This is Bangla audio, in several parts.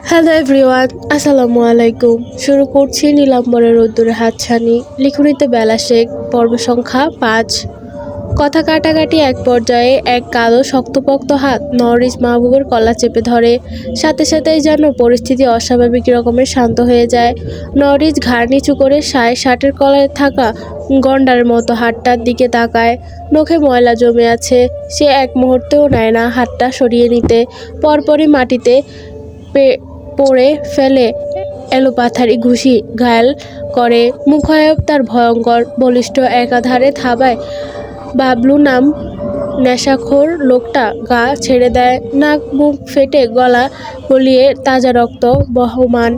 হ্যালো এভরিওয়ান, আসসালামু আলাইকুম। শুরু করছি নীলাম্বরের রোদ্দুরে হাতছানি, লিখনিতে বেলা শেখ, পর্ব সংখ্যা ৫। কথা কাটাকাটি এক পর্যায়ে এক কালো শক্তপোক্ত হাত নওরিজ মাহবুবের কলা চেপে ধরে। সাথে সাথেই যেন পরিস্থিতি অস্বাভাবিক রকমের শান্ত হয়ে যায়। নওরিজ ঘাড় নিচু করে শার্টের কলায় থাকা গন্ডারের মতো হাতটার দিকে তাকায়। নখে ময়লা জমে আছে। সে এক মুহূর্তেও নেয় না হাতটা সরিয়ে নিতে। পরপরই মাটিতে পড়ে ফেলে এলোপাথারি ঘুষি ঘায়েল করে। মুখায়ব তার ভয়ঙ্কর বলিষ্ঠ একাধারে থাবায় বাবলু নাম নেশাখোর লোকটা গা ছেড়ে দেয়। নাক মুখ ফেটে গলা গলিয়ে তাজা রক্ত বহমান।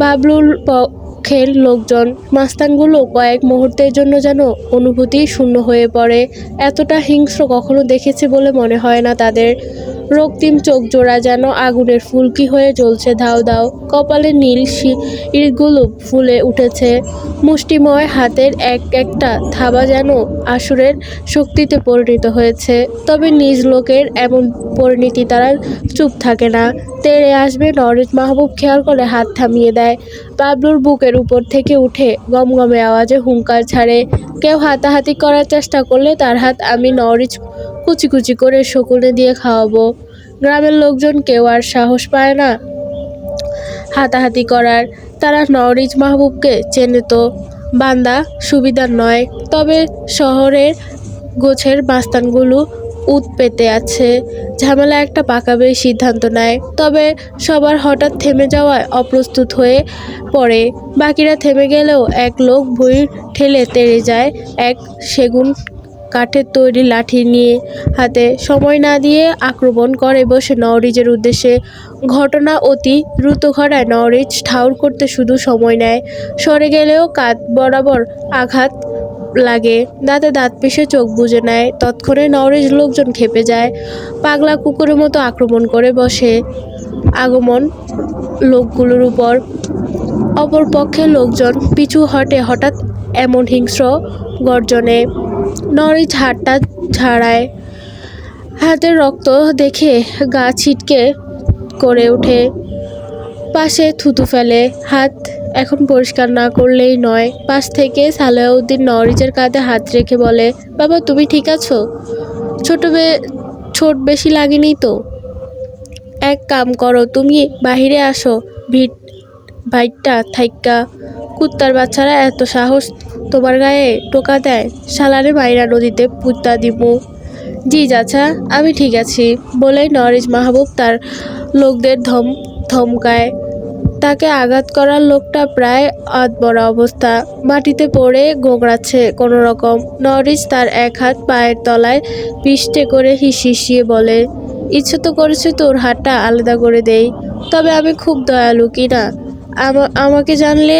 বাবলুর পক্ষের লোকজন মাস্তানগুলো কয়েক মুহূর্তের জন্য যেন অনুভূতি শূন্য হয়ে পড়ে। এতটা হিংস্র কখনো দেখেছে বলে মনে হয় না তাদের। রক্তিম চোখ জোড়া যেন আগুনের ফুলকি হয়ে জ্বলছে ধাউ ধাউ। কপালে নীল শিরগুলো ফুলে উঠেছে। মুষ্টিময় হাতের একটা থাবা যেন আসুরের শক্তিতে পরিণত হয়েছে। তবে নিজ লোকের এমন পরিণতি তারা চুপ থাকে না। তেড়ে আসবে নওরিজ মাহবুব খেয়াল করে হাত থামিয়ে দেয়। বাবলুর বুকের উপর থেকে উঠে গমগমে আওয়াজে হুঙ্কার ছাড়ে। কেউ হাতাহাতি করার চেষ্টা করলে তার হাত আমি নওরিজ কুচি কুচি করে শকুনে দিয়ে খাওয়াবো। গ্রামের লোকজন কেউ আর সাহস পায় না হাতাহাতি করার। তারা নওরিজ মাহবুবকে চেনে তো। বান্দা সুবিধার নয়। তবে শহরের গোছের মাস্তানগুলো উত পেতে আছে। ঝামেলা একটা পাকাবে সিদ্ধান্ত নেয়। তবে সবার হঠাৎ থেমে যাওয়ায় অপ্রস্তুত হয়ে পড়ে। বাকিরা থেমে গেলেও এক লোক ভুঁই ঠেলে তেড়ে যায় এক সেগুন কাঠের তৈরি লাঠি নিয়ে হাতে। সময় না দিয়ে আক্রমণ করে বসে নওরিজের উদ্দেশ্যে। ঘটনা অতি দ্রুত ঘটায়। নওরিজ ঠাউর করতে শুধু সময় নেয়। সরে গেলেও কাঁধ বরাবর আঘাত লাগে। দাঁতে দাঁত পিষে চোখ বুজে নেয়। তৎক্ষণে নওরিজ লোকজন খেপে যায়। পাগলা কুকুরের মতো আক্রমণ করে বসে আগমন লোকগুলোর উপর। অপর পক্ষের লোকজন পিছু হটে হঠাৎ এমন হিংস্র গর্জনে। নওরিজ হাতটা ঝাড়ায়। হাতের রক্ত দেখে গা ছিটকে করে ওঠে। পাশে থুতু ফেলে। হাত এখন পরিষ্কার না করলেই নয়। পাশ থেকে সালেহউদ্দিন নওরিজের কাঁধে হাত রেখে বলে, বাবা তুমি ঠিক আছো? ছোট বেশি লাগেনি তো? এক কাম করো, তুমি বাহিরে আসো। ভাইটটা থাইক্কা। কুত্তার বাচ্চারা এত সাহস তোমার গায়ে টোকা দেয়? শালারে মাইরা নদীতে পুত্তা দিমু। জি চাচা, আমি ঠিক আছি বলে নওরিজ মাহবুব তার লোকদের ধমকায়। তাকে আঘাত করার লোকটা প্রায় আধমরা অবস্থা। মাটিতে পড়ে গোঙড়াচ্ছে কোনো রকম। নওরিজ তার এক হাত পায়ের তলায় পিষ্টে করে হিসিয়ে বলে, ইচ্ছে তো করেছে তোর হাতটা আলাদা করে দেই। তবে আমি খুব দয়ালু কি না? আমাকে জানলে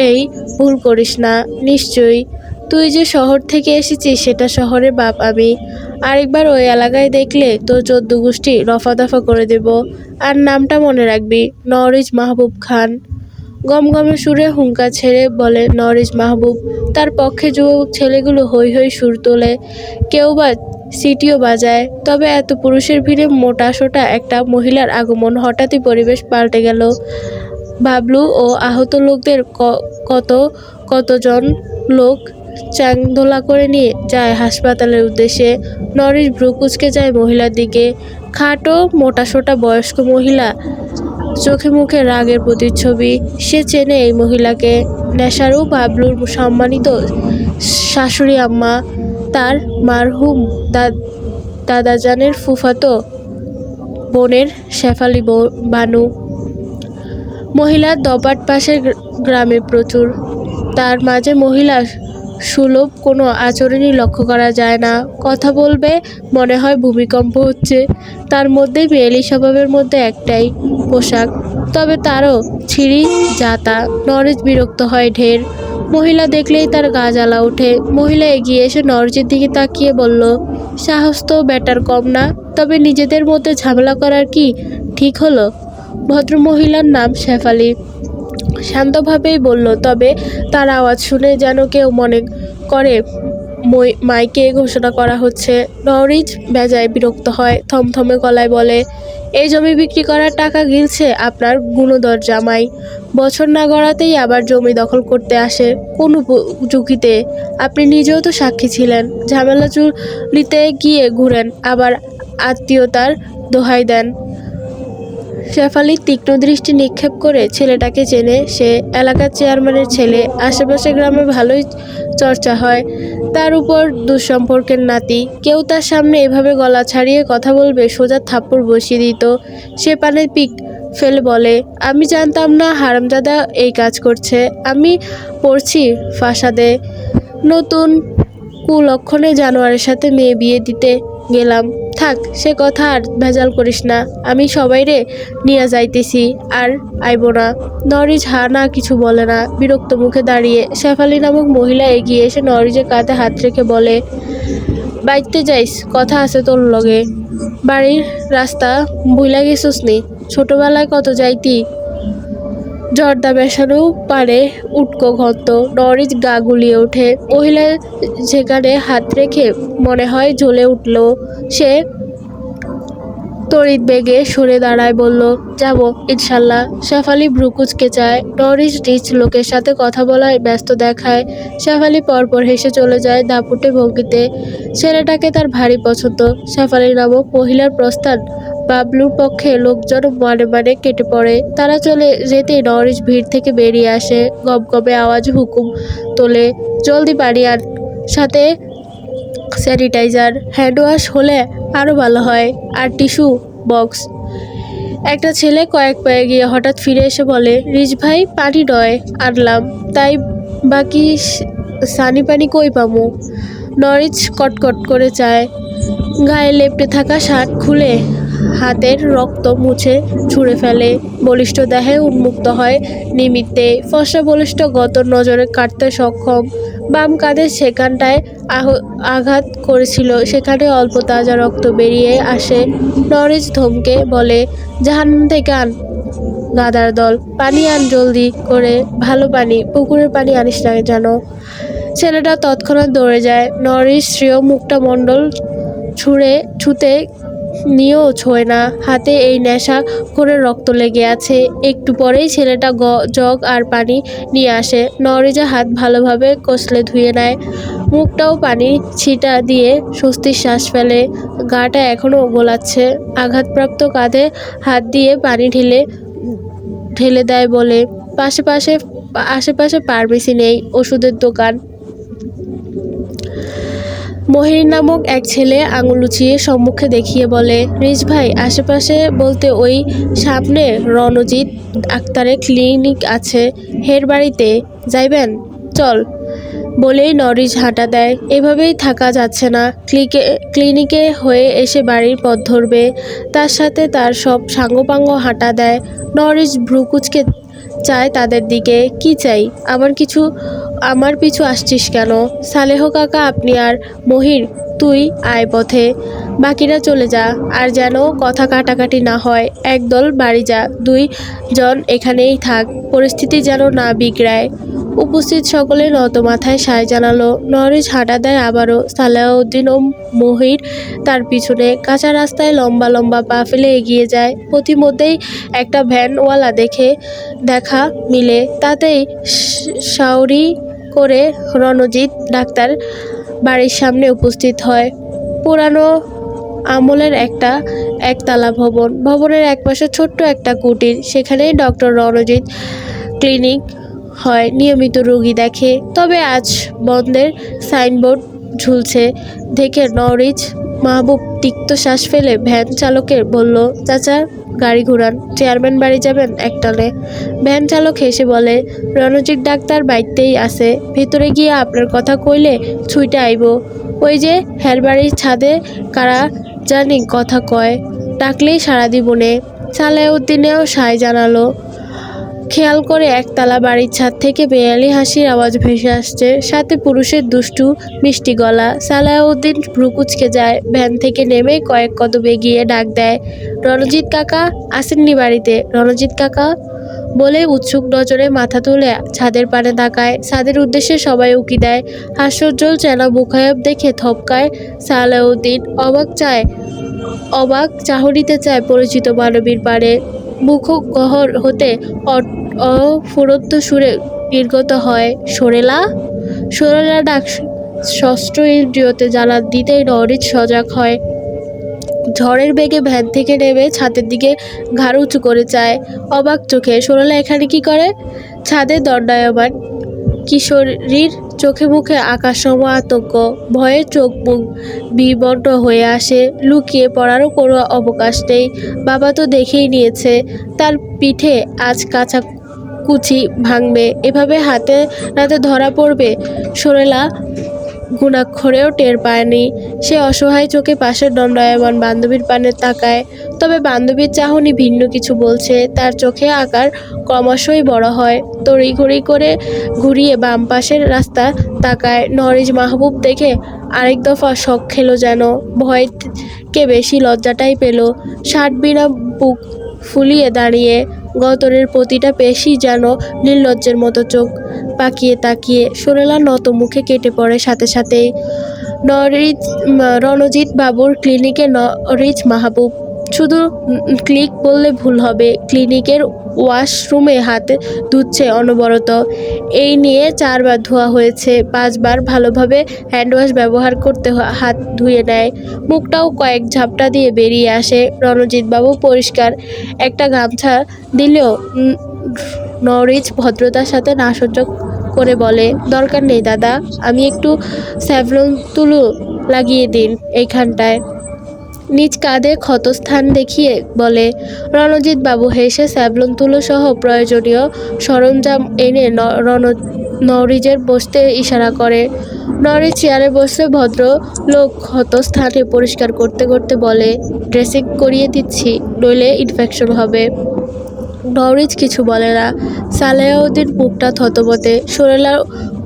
এই ভুল করিস না নিশ্চয়ই। তুই যে শহর থেকে এসেছিস সেটা শহরের বাপ আমি। আরেকবার ওই এলাকায় দেখলে তোর 14 গোষ্ঠী রফা দফা করে দেব। আর নামটা মনে রাখবি, নওরিজ মাহবুব খান। গমগমে সুরে হুঙ্কার ছেড়ে বলে নওরিজ মাহবুব। তার পক্ষে যুবক ছেলেগুলো হৈ হৈ সুর তোলে। কেউ বা সিটিও বাজায়। তবে এত পুরুষের ভিড়ে মোটা সোটা একটা মহিলার আগমন হঠাৎই পরিবেশ পাল্টে গেল। বাবলু ও আহত লোকদের কতজন লোক চাংদোলা করে নিয়ে যায় হাসপাতালের উদ্দেশ্যে। নওরিজ ভ্রু কুঁচকে যায় মহিলার দিকে। খাটো মোটাসোটা বয়স্ক মহিলা, চোখে মুখে রাগের প্রতিচ্ছবি। সে চেনে এই মহিলাকে। নেশারু বাবলুর সম্মানিত শাশুড়ি আম্মা, তার মারহুম দাদাজানের ফুফাতো বোনের শেফালি বানু। মহিলার দপাট পাশের গ্রামে প্রচুর। তার মাঝে মহিলা সুলভ কোনো আচরণই লক্ষ্য করা যায় না। কথা বলবে মনে হয় ভূমিকম্প হচ্ছে। তার মধ্যে মেয়েলি স্বভাবের মধ্যে একটাই পোশাক, তবে তারও ছিঁড়ি জাতা। নওরিজ বিরক্ত হয় ঢের। মহিলা দেখলেই তার গা জ্বালা ওঠে। মহিলা এগিয়ে এসে নওরিজের দিকে তাকিয়ে বলল, সাহস তো বেটার কম না। তবে নিজেদের মধ্যে ঝামেলা করার কি ঠিক হলো? ভদ্রমহিলার নাম শেফালি শান্তভাবেই বলল। তবে তার আওয়াজ শুনে যেন কেউ মনে করে মাইকে ঘোষণা করা হচ্ছে। নওরিজ বেজায় বিরক্ত হয়, থমথমে গলায় বলে, এই জমি বিক্রি করার টাকা গিলছে আপনার গুণধর জামাই। বছর না গড়াতেই আবার জমি দখল করতে আসে কোন ঝুঁকিতে? আপনি নিজেও তো সাক্ষী ছিলেন। ঝামেলা চুলিতে গিয়ে ঘুরেন, আবার আত্মীয়তার দোহাই দেন। শেফালি তীক্ষ্ণ দৃষ্টি নিক্ষেপ করে ছেলেটাকে চেনে। সে এলাকার চেয়ারম্যানের ছেলে, আশেপাশে গ্রামে ভালোই চর্চা হয়। তার উপর দুঃসম্পর্কের নাতি, কেউ তার সামনে এভাবে গলা ছাড়িয়ে কথা বলবে, সোজা থাপ্পড় বসিয়ে দিত। সে পানে পিক ফেলে বলে, আমি জানতাম না হারামজাদা এই কাজ করছে। আমি পড়ছি ফাসাদে। নতুন কুলক্ষণে জানোয়ারের সাথে মেয়ে বিয়ে দিতে গেলাম। থাক, সে কথা আর ভেজাল করিস না। আমি সবাইরে নিয়ে যাইতেছি, আর আইব না। নরিজ হা না কিছু বলে না, বিরক্ত মুখে দাঁড়িয়ে। শেফালি নামক মহিলা এগিয়ে এসে নরিজের কাঁধে হাত রেখে বলে, বাইতে যাইস, কথা আছে তোর লগে। বাড়ির রাস্তা ভুইলা গেছিস নি? ছোটবেলায় কত যাইতি। জর্দা বেসানো পারে উটকো ঘন্ত। নরিজ গা গুলিয়ে ওঠে। মহিলা যেখানে হাত রেখে মনে হয় জ্বলে উঠল। সে তড়িৎ বেগে সরে দাঁড়ায়, বলল, যাব ইনশাল্লাহ। শেফালি ভ্রুকুচকে চায়। নরিজ নিজ লোকের সাথে কথা বলায় ব্যস্ত দেখায়। শেফালি পরপর হেসে চলে যায় দাপুটে ভঙ্গিতে। ছেলেটাকে তার ভারী পছন্দ। শেফালি নামক মহিলার প্রস্থান বাবলুর পক্ষে লোকজন মানে মানে কেটে পড়ে। তারা চলে যেতেই নরিজ ভিড় থেকে বেরিয়ে আসে। গমগমে আওয়াজ হুকুম তোলে, জলদি পানি আন, সাথে স্যানিটাইজার। হ্যান্ড ওয়াশ হলে আরও ভালো হয়, আর টিস্যু বক্স। একটা ছেলে কয়েক পায়ে গিয়ে হঠাৎ ফিরে এসে বলে, রিজ ভাই, পানি নয় আনলাম, তাই বাকি সানি পানি কই পামু? নরিজ কটকট করে চায়। গায়ে লেপটে থাকা শার্ট খুলে হাতের রক্ত মুছে ছুঁড়ে ফেলে। বলিষ্ঠ দেহে উন্মুক্ত হয় নিমিত্তে। ফর্সা বলিষ্ঠ গত নজরে কাটতে সক্ষম। বাম কাঁধের সেখানটায় আঘাত করেছিল, সেখানে অল্প তাজা রক্ত বেরিয়ে আসে। নরিজ ধমকে বলে, জাহান্নাম থেকে আন গাদার দল, পানি আন জলদি করে, ভালো পানি, পুকুরের পানি আনিস না জানো। ছেলেটা তৎক্ষণাৎ দৌড়ে যায়। নরিজ শ্রেয় মুখটা মণ্ডল ছুতে নিয়েও ছোঁয় না। হাতে এই নেশা করে রক্ত লেগে আছে। একটু পরেই ছেলেটা জগ আর পানি নিয়ে আসে। নরিজা হাত ভালোভাবে কষলে ধুয়ে নেয়, মুখটাও পানি ছিটা দিয়ে স্বস্তির শ্বাস ফেলে। গাটা এখনো গোলাচ্ছে। আঘাতপ্রাপ্ত কাঁধে হাত দিয়ে পানি ঢেলে দেয় বলে, আশেপাশে ফার্মেসি নেই, ওষুধের দোকান। মহির নামক এক ছেলে আঙুল উঁচিয়ে সম্মুখে দেখিয়ে বলে, রিজ ভাই, আশেপাশে বলতে ওই সামনে রণজিৎ আক্তারের ক্লিনিক আছে, হের বাড়িতে যাইবেন, চল। বলেই নরিজ হাঁটা দেয়। এভাবেই থাকা যাচ্ছে না। ক্লিনিকে হয়ে এসে বাড়ির পথ ধরবে। তার সাথে তার সব সাঙ্গপাঙ্গ হাঁটা দেয়। নরিজ ভ্রুকুচকে চায় তাদের দিকে। কি চাই? আমার পিছু আসছিস কেন? সালেহ কাকা, আপনি আর মহির, তুই আয় পথে, বাকিরা চলে যা। আর যেন কথা কাটাকাটি না হয়। একদল বাড়ি যা, 2 জন এখানেই থাক, পরিস্থিতি যেন না বিগড়ায়। উপস্থিত সকলে নত মাথায় সায় জানালো। নরিজ হাঁটা দেয় আবারও। সালাউদ্দিন ও মহির তার পিছনে। কাঁচা রাস্তায় লম্বা লম্বা পা ফেলে এগিয়ে যায়। পথিমধ্যেই একটা ভ্যানওয়ালা দেখা মিলে। তাতেই সাউরি করে রণজিৎ ডাক্তার বাড়ির সামনে উপস্থিত হয়। পুরানো আমলের একতলা ভবন। ভবনের একপাশে ছোট্ট একটা কুটির। সেখানেই ডক্টর রণজিৎ ক্লিনিক হয়, নিয়মিত রোগী দেখে। তবে আজ বন্ধের সাইনবোর্ড ঝুলছে দেখে নরিজ মাহবুব তিক্ত শ্বাস ফেলে ভ্যান চালকের বলল, চাচা, গাড়ি ঘুরান, চেয়ারম্যান বাড়ি যাবেন একটানে। ভ্যান চালক হেসে বলে, রণজিৎ ডাক্তার বাইতেই আছে, ভেতরে গিয়ে আপনার কথা কইলে ছুইটা আইব। ওই যে হের বাড়ির ছাদে কারা জানি কথা কয়, ডাকলেই সারা দিবনে। সালাউদ্দিনেও সায় জানালো। খেয়াল করে একতলা বাড়ির ছাদ থেকে বেয়ালি হাসির আওয়াজ ভেসে আসছে, সাথে পুরুষের দুষ্টু মিষ্টি গলা। সালাউদ্দিন ভ্রুকুচকে যায়। ভ্যান থেকে নেমে কয়েক কদম এগিয়ে ডাক দেয়, রণজিৎ কাকা, আসেননি বাড়িতে? রণজিৎ কাকা। বলে উৎসুক নজরে মাথা তুলে ছাদের পানে তাকায়। ছাদের উদ্দেশ্যে সবাই উকি দেয়। হাস্যোজ্জ্বল চেনা মুখায়ব দেখে থপকায় সালাউদ্দিন। অবাক চাহনিতে চায় পরিচিত মানবীর পানে। মুখগহ্বর হতে অফুরন্ত সুরে নির্গত হয়, সোরেলা। সোরেলা ডাক ষষ্ঠ ইন্দ্রিয়তে জ্বালা দিতেই নরিচ সজাগ হয়। ঝড়ের বেগে ভ্যান থেকে নেমে ছাদের দিকে ঘাড় উঁচু করে চায় অবাক চোখে। সোরেলা এখানে কি করে? ছাদে দণ্ডায়মান কিশোরীর চোখে মুখে আকাশসম আতঙ্ক। ভয়ে চোখ মুখ বিবর্ণ হয়ে আসে। লুকিয়ে পড়ারও কোনো অবকাশ নেই। বাবা তো দেখেই নিয়েছে, তার পিঠে আজ কাঁচা কুচি ভাঙবে, এভাবে হাতে নাতে ধরা পড়বে। সোরেলা গুণাক্ষরেও টের পায়নি। সে অসহায় চোখে পাশের দণ্ডায়মান বান্ধবীর পানে তাকায়। তবে বান্ধবীর চাহনি ভিন্ন কিছু বলছে। তার চোখে আকার ক্রমশই বড় হয়। তড়িঘড়ি করে ঘুরিয়ে বাম পাশের রাস্তা তাকায়। নরিজ মাহবুব দেখে আরেক দফা শখ খেলো যেন। ভয়কে বেশি লজ্জাটাই পেল। শার্ট বিনা বুক ফুলিয়ে দাঁড়িয়ে, গতরের প্রতিটা পেশি যেন নির্লজ্জের মতো চোখ পাকিয়ে তাকিয়ে। সোরেলা নত মুখে কেটে পড়ে সাথে সাথেই। রণজিৎ বাবুর ক্লিনিকে নরিজ মাহবুব। শুধু ক্লিক বললে ভুল হবে। ক্লিনিকের ওয়াশরুমে হাত ধুচ্ছে অনবরত। এই নিয়ে 4 বার ধোয়া হয়েছে। 5 বার ভালোভাবে হ্যান্ডওয়াশ ব্যবহার করতে হাত ধুয়ে নেয়। মুখটাও কয়েক ঝাপটা দিয়ে বেরিয়ে আসে। রণজিৎ বাবু পরিষ্কার একটা গামছা দিলেও নরিজ ভদ্রতার সাথে না সহ্য করে বলে, দরকার নেই দাদা, আমি একটু স্যাভলন তুলো লাগিয়ে দিন এইখানটায়। নিজ কাঁধে ক্ষতস্থান দেখিয়ে বলে। রণজিৎ বাবু হেসে স্যাভলন তুলো সহ প্রয়োজনীয় সরঞ্জাম এনে নরিজের বসতে ইশারা করে। নরিজ চেয়ারে বসে ভদ্র লোক ক্ষতস্থানে পরিষ্কার করতে করতে বলে, ড্রেসিং করিয়ে দিচ্ছি, নইলে ইনফেকশন হবে। নরিজ কিছু বলে না। সালাউদ্দিন মুখটা থতমতে। সোরেলার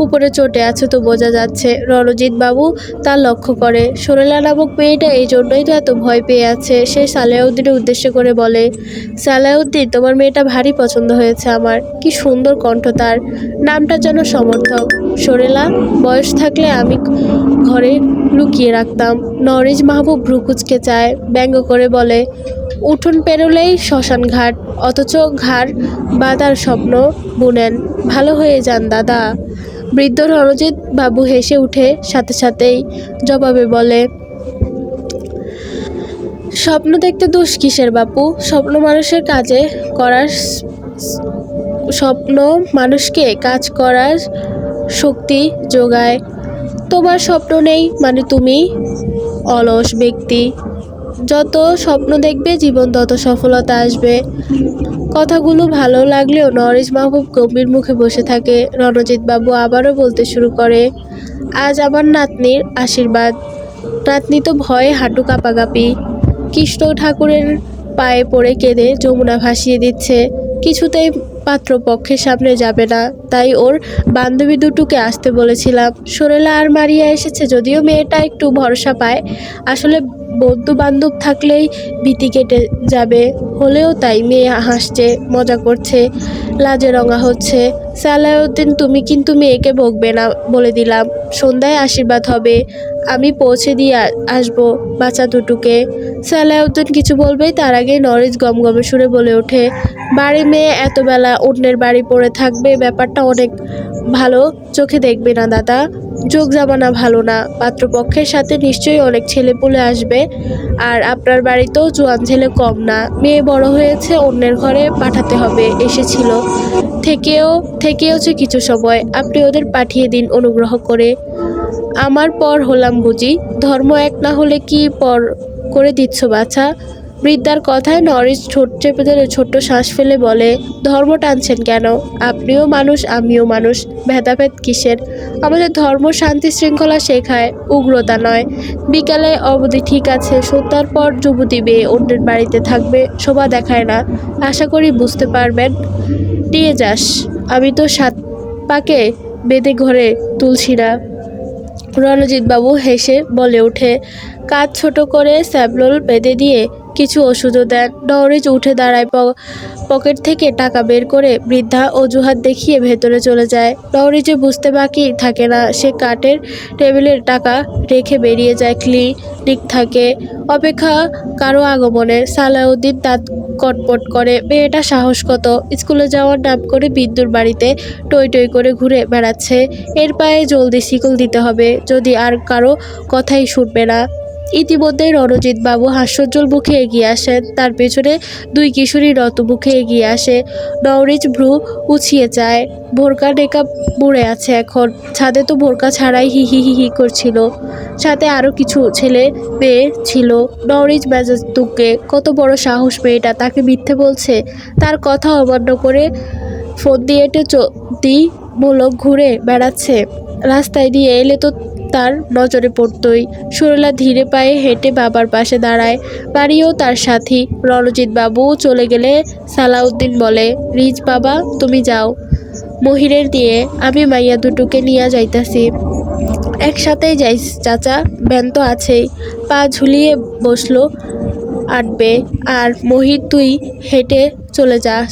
উপরে চটে আছে তো বোঝা যাচ্ছে। রণজিৎ বাবু তা লক্ষ্য করে। সোরেলা নামক মেয়েটা এই জন্যই তো এত ভয় পেয়ে আছে। সে সালাউদ্দিনের উদ্দেশ্য করে বলে, সালাউদ্দিন, তোমার মেয়েটা ভারী পছন্দ হয়েছে আমার। কি সুন্দর কণ্ঠ তার, নামটা যেন সমর্থক। সোরেলা, বয়স থাকলে আমি ঘরে লুকিয়ে রাখতাম। নরিজ মাহবুব ভ্রুকুচকে চায়, ব্যঙ্গ করে বলে, উঠোন পেরোলেই শ্মশান ঘাট, অথচ ঘাড় বাঁধার স্বপ্ন বুনেন। ভালো হয়ে যান দাদা। বৃদ্ধ রণজিৎ বাবু হেসে উঠে সাথে সাথেই জবাবে বলে, স্বপ্ন দেখতে দোষ কিসের বাপু? স্বপ্ন মানুষকে কাজ করার শক্তি যোগায়। তোমার স্বপ্ন নেই মানে তুমি অলস ব্যক্তি। যত স্বপ্ন দেখবে জীবন তত সফলতা আসবে। কথাগুলো ভালো লাগলেও নরিজ মাহবুব গম্ভীর মুখে বসে থাকে। রণজিৎ বাবু আবারও বলতে শুরু করে, আজ আমার নাতনির আশীর্বাদ। নাতনি তো ভয়ে হাঁটু কাঁপাকাঁপি। কৃষ্ণ ঠাকুরের পায়ে পড়ে কেঁদে যমুনা ভাসিয়ে দিচ্ছে। কিছুতেই পাত্রপক্ষের সামনে যাবে না, তাই ওর বান্ধবী দুটোকে আসতে বলেছিলাম। সোরেলা আর মারিয়া এসেছে, যদিও মেয়েটা একটু ভরসা পায়। আসলে বন্ধু বান্ধব থাকলেই ভীতি কেটে যাবে। হলেও তাই। মেয়ে হাসছে, মজা করছে, লাজে রঙা হচ্ছে। সালাউদ্দিন, তুমি কিন্তু মেয়েকে বকবে না বলে দিলাম। সন্ধ্যায় আশীর্বাদ হবে, আমি পৌঁছে দিয়ে আসবো বাচ্চা দুটোকে। সালাউদ্দিন কিছু বলবেই তার আগেই নরিজ গমগমে সুরে বলে ওঠে, বাড়ি মেয়ে এত বেলা অন্যের বাড়ি পড়ে থাকবে, ব্যাপারটা অনেক ভালো চোখে দেখবে না দাদা। যোগ জামানা ভালো না। পাত্রপক্ষের সাথে নিশ্চয়ই অনেক ছেলেপুলে আসবে, আর আপনার বাড়িতেও জোয়ান ছেলে কম না। মেয়ে বড় হয়েছে, অন্যের ঘরে পাঠাতে হবে, এসেছিল থেকেওছে কিছু সময়। আপনি ওদের পাঠিয়ে দিন অনুগ্রহ করে। আমার পর হলাম বুঝি? ধর্ম এক না হলে কি পর করে দিচ্ছ বাছা? বৃদ্ধার কথায় নরিজ ঠোঁট চেপে ধরে ছোট্ট শ্বাস ফেলে বলে, ধর্ম টানছেন কেন? আপনিও মানুষ, আমিও মানুষ, ভেদাভেদ কিসের? আমাদের ধর্ম শান্তি শৃঙ্খলা শেখায়, উগ্রতা নয়। বিকালে অবধি ঠিক আছে, সন্ধ্যার পর যুবতী মেয়ে অন্যের বাড়িতে থাকবে, শোভা দেখায় না। আশা করি বুঝতে পারবেন। নিয়ে যাস, আমি তো 7 পাকে বেঁধে ঘরে তুলছি না। রণজিৎ বাবু হেসে বলে ওঠে, কাজ ছোট করে স্যাবলল বেঁধে দিয়ে কিছু ওষুধও দেন। নওরিজ উঠে দাঁড়ায়, পকেট থেকে টাকা বের করে বৃদ্ধা অজুহাত দেখিয়ে ভেতরে চলে যায়। নওরিজে বুঝতে বাকি থাকে না, সে কাঠের টেবিলের টাকা রেখে বেরিয়ে যায়। ক্লিনিক থাকে অপেক্ষা কারো আগমনের। সালাউদ্দিন দাঁত কটপট করে। মেয়েটা সাহস কত! স্কুলে যাওয়ার নাম করে বিদ্যুর বাড়িতে টই টই করে ঘুরে বেড়াচ্ছে। এর পায়ে জলদি শিকল দিতে হবে, যদি আর কারো কথাই শুনবে না। ইতিমধ্যেই রণজিৎ বাবু হাস্যোজ্জ্বল মুখে এগিয়ে আসেন। তার পেছনে দুই কিশোরী রত মুখে এগিয়ে আসে। নওরিজ ভ্রু উছিয়ে যায়। বোরকা নেকাব মুড়ে আছে এখন। ছাদে তো বোরকা ছাড়াই হি হি হি হি করছিল। সাথে আরো কিছু ছেলে মেয়ে ছিল। নওরিজ মেজাজ তুকে, কত বড় সাহস মেয়েটা, তাকে মিথ্যে বলছে। তার কথা অমান্য করে ফোন দিয়ে চুক্তিমূলক ঘুরে বেড়াচ্ছে। রাস্তায় দিয়ে এলে তো তার নজরে পড়তই। সুরেলা ধীরে পায়ে হেঁটে বাবার পাশে দাঁড়ায়। বাড়িও তার সাথী। রণজিৎ বাবু চলে গেলে সালাউদ্দিন বলে, রিজ বাবা তুমি যাও মহিরের দিয়ে, আমি মাইয়া দুটোকে নিয়া যাইতাছি। একসাথেই যাই চাচা, ব্যান তো আছেই। পা ঝুলিয়ে বসলো আটবে। আর মহির তুই হেঁটে চলে যাস।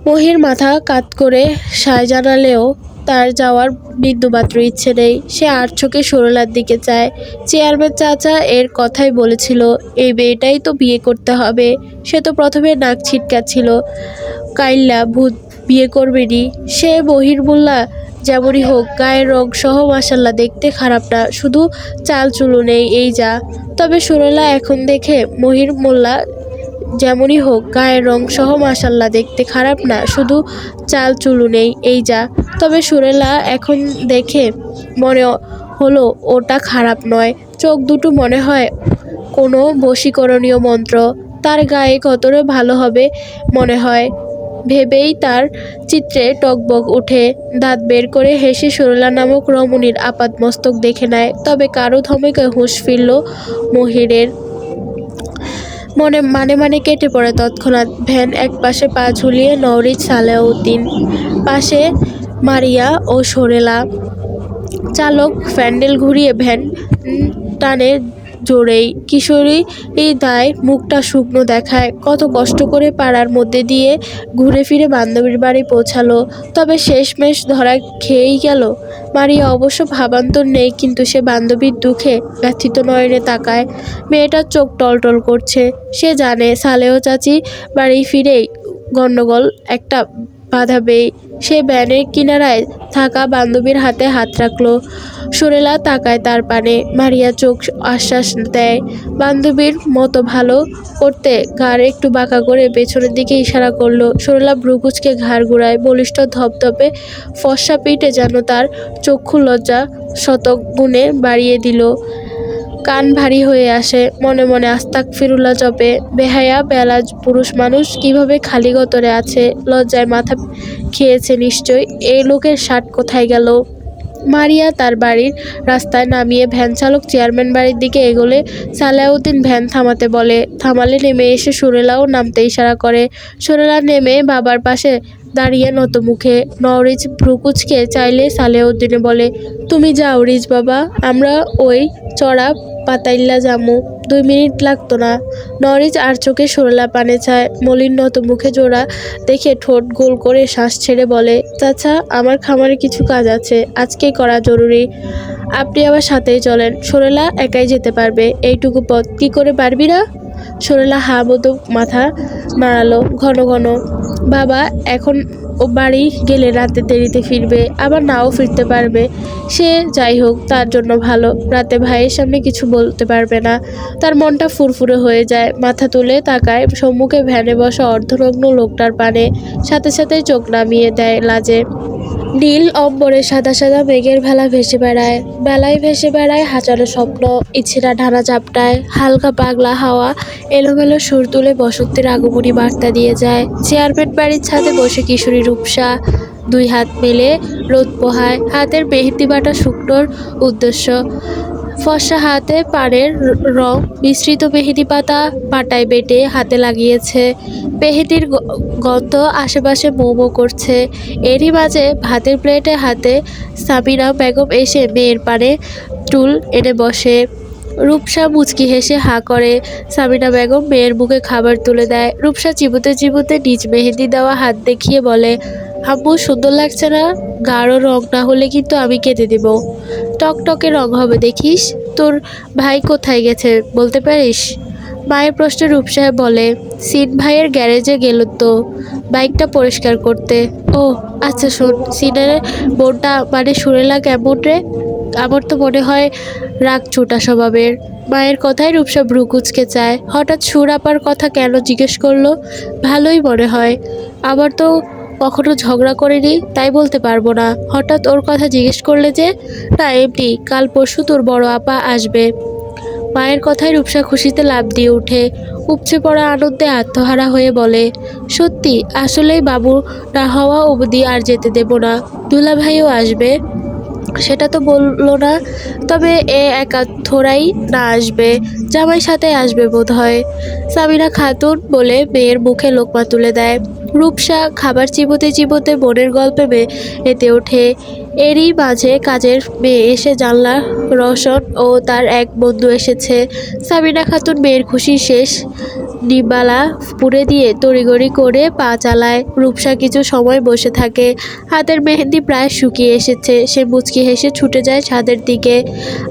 মহির মাথা কাত করে সায় জানালেও তার যাওয়ার বিন্দুমাত্র ইচ্ছে নেই। সে আর চোখে সরলার দিকে চায়। চেয়ারম্যান চাচা এর কথাই বলেছিল, এই মেয়েটাই তো বিয়ে করতে হবে। সে তো প্রথমে নাক ছিটকাচ্ছিল, কাইল্লা ভূত বিয়ে করবেনি সে। মহির মোল্লা যেমনই হোক, গায়ের রং সহ মাসাল্লাহ দেখতে খারাপ না, শুধু চাল চুলো নেই, এই যা। তবে সুরেলা এখন দেখে মহির মোল্লা যেমনই হোক, গায়ের রং সহ মাসাল্লাহ দেখতে খারাপ না, শুধু চাল চুলু নেই, এই যা। তবে সুরেলা এখন দেখে মনে হলো ওটা খারাপ নয়। চোখ দুটো মনে হয় কোনো বশীকরণীয় মন্ত্র। তার গায়ে কতটা ভালো হবে মনে হয় ভেবেই তার চিত্রে টকবক উঠে। দাঁত বের করে হেসে সুরেলা নামক রমণীর আপাত মস্তক দেখে নেয়। তবে কারো ধমকে হুঁশ ফিরল মহিরের। মানে কেটে পড়ে তৎক্ষণাৎ। ভ্যান একপাশে পা ঝুলিয়ে নওরিজ, সালেউদ্দিন পাশে, মারিয়া ও সোরেলা। চালক ফ্যান্ডেল ঘুরিয়ে ভ্যান টানে জোরেই। কিশোরী এই দায় মুখটা শুকনো দেখায়। কত কষ্ট করে পাড়ার মধ্যে দিয়ে ঘুরে ফিরে বান্ধবীর বাড়ি পৌঁছালো। তবে শেষমেশ ধরা খেয়েই গেল। মারিয়া অবশ্য ভাবান্তর নেই, কিন্তু সে বান্ধবীর দুঃখে ব্যথিত নয়নে তাকায়। মেয়েটার চোখ টলটল করছে। সে জানে সালেহ চাচি বাড়ি ফিরেই গন্ডগোল একটা বাঁধাবেই। সে ভ্যানের কিনারায় থাকা বান্ধবীর হাতে হাত রাখলো। সুরেলা তাকায় তার পানে। মারিয়া চোখ আশ্বাস দেয়। বান্ধবীর মতো ভালো করতে ঘাড় একটু বাঁকা করে পেছনের দিকে ইশারা করলো। সুরেলা ভ্রুকুচকে ঘাড় ঘুরায়। বলিষ্ঠ ধপধপে ফর্সা পিঠে যেন তার চক্ষু লজ্জা শতক গুণে বাড়িয়ে দিল। কান ভারী হয়ে আসে। মনে মনে আস্তাগফিরুল্লাহ জপে। বেহায়া বেলাজ পুরুষ মানুষ কিভাবে খালি গতরে আছে, লজ্জায় মাথা খেয়েছে নিশ্চয়। এই লোকের শার্ট কোথায় গেল? মারিয়া তার বাড়ির রাস্তায় নামিয়ে ভ্যান চালক চেয়ারম্যান বাড়ির দিকে এগোলে সালাউদ্দিন ভ্যান থামাতে বলে। থামালে নেমে এসে সুরেলাও নামতে ইশারা করে। সুরেলা নেমে বাবার পাশে দাঁড়িয়ে নত মুখে। নওরিজ ভ্রুকুচকে চাইলে সালেউদ্দিনে বলে, তুমি যাও রিজ বাবা, আমরা ওই চড়া পাতাইল্লা যামু, 2 মিনিট লাগতো না। নওরিজ আর চোখে সুরেলা পানে চায়। মলিন নত মুখে জোড়া দেখে ঠোঁট গোল করে শ্বাস ছেড়ে বলে, চাচা আমার খামারে কিছু কাজ আছে, আজকেই করা জরুরি, আপনি আমার সাথেই চলেন। সুরেলা একাই যেতে পারবে, এইটুকু পথ কি করে পারবি না? সুরেলা হা মতো মাথা নাড়ালো ঘন ঘন। বাবা এখন ও বাড়ি গেলে রাতে দেরিতে ফিরবে, আবার নাও ফিরতে পারবে। সে যাই হোক, তার জন্য ভালো। রাতে ভাইয়ের সামনে কিছু বলতে পারবে না। তার মনটা ফুরফুরে হয়ে যায়। মাথা তুলে তাকায় সম্মুখে ভ্যানে বসা অর্ধনগ্ন লোকটার পানে। সাথে সাথে চোখ নামিয়ে দেয় লাজে। নীল অম্বরে সাদা সাদা মেঘের বেলায় ভেসে বেড়ায় হাজারো স্বপ্ন। ইচ্ছেরা ঢানা চাপটায়। হালকা পাগলা হাওয়া এলোমেলো সুর তুলে বসন্তের আগমনী বার্তা দিয়ে যায়। চেয়ারম্যান বাড়ির ছাদে বসে কিশোরী রূপসা 2 হাত মেলে রোদ পোহায়। হাতের মেহেদি বাটা শুকনোর উদ্দেশ্য। ফর্সা হাতে পানের রং মিশ্রিত মেহেদি পাতা পাটায় বেটে হাতে লাগিয়েছে। মেহেদির গন্ধ আশেপাশে মো মো করছে। এরই মাঝে ভাতের প্লেটে হাতে সামিনা বেগম এসে মেয়ের পানে টুল এনে বসে। রূপসা মুচকি হেসে হা করে। সাবিনা বেগম মেয়ের মুখে খাবার তুলে দেয়। রূপসা চিবুতে চিবুতে নিজ মেহেদি দেওয়া হাত দেখিয়ে বলে, আম্মু সুন্দর লাগছে না? গাঢ় রং না হলে কিন্তু আমি কেটে দেব। টকটকে রং হবে দেখিস। তোর ভাই কোথায় গেছে বলতে পারিস? মায়ের প্রশ্নে রূপসা বলে, সিন ভাইয়ের গ্যারেজে গেল তো বাইকটা পরিষ্কার করতে। ও আচ্ছা, শোন, সিনের বোনটা মানে সুরেলা কেমন রে? আমার তো মনে হয় রাগ ছুটা স্বভাবের। মায়ের কথায় রূপসা ভ্রু কুঁচকে চায়। হঠাৎ সুর আপার কথা কেন জিজ্ঞেস করলো? ভালোই মনে হয়। আবার তো কখনো ঝগড়া করেনি, তাই বলতে পারবো না। হঠাৎ ওর কথা জিজ্ঞেস করলে যে? না এমনি, কাল পরশু তোর বড় আপা আসবে। মায়ের কথায় রূপসা খুশিতে লাফ দিয়ে উঠে। উপচে পড়া আনন্দে আত্মহারা হয়ে বলে, সত্যি? আসলেই বাবু না হওয়া অবধি আর যেতে দেব না। দুলাভাইও আসবে? সেটা তো বললো না। তবে এ একা থোড়াই না আসবে, জামাই সাথে আসবে বোধ হয়। সাবিনা খাতুন বলে মেয়ের মুখে লোকমা তুলে দেয়। রূপসা খাবার চিবোতে চিবোতে বোনের গল্পে এতে ওঠে। এরই মাঝে কাজের মেয়ে এসে জানলা। রওশন ও তার এক বন্ধু এসেছে। সাবিনা খাতুন মেয়ের খুশি শেষ নিবালা পুড়ে দিয়ে তড়িগড়ি করে পা চালায়। রূপসা কিছু সময় বসে থাকে। হাতের মেহেদি প্রায় শুকিয়ে এসেছে। সে মুচকি হেসে ছুটে যায় ছাদের দিকে।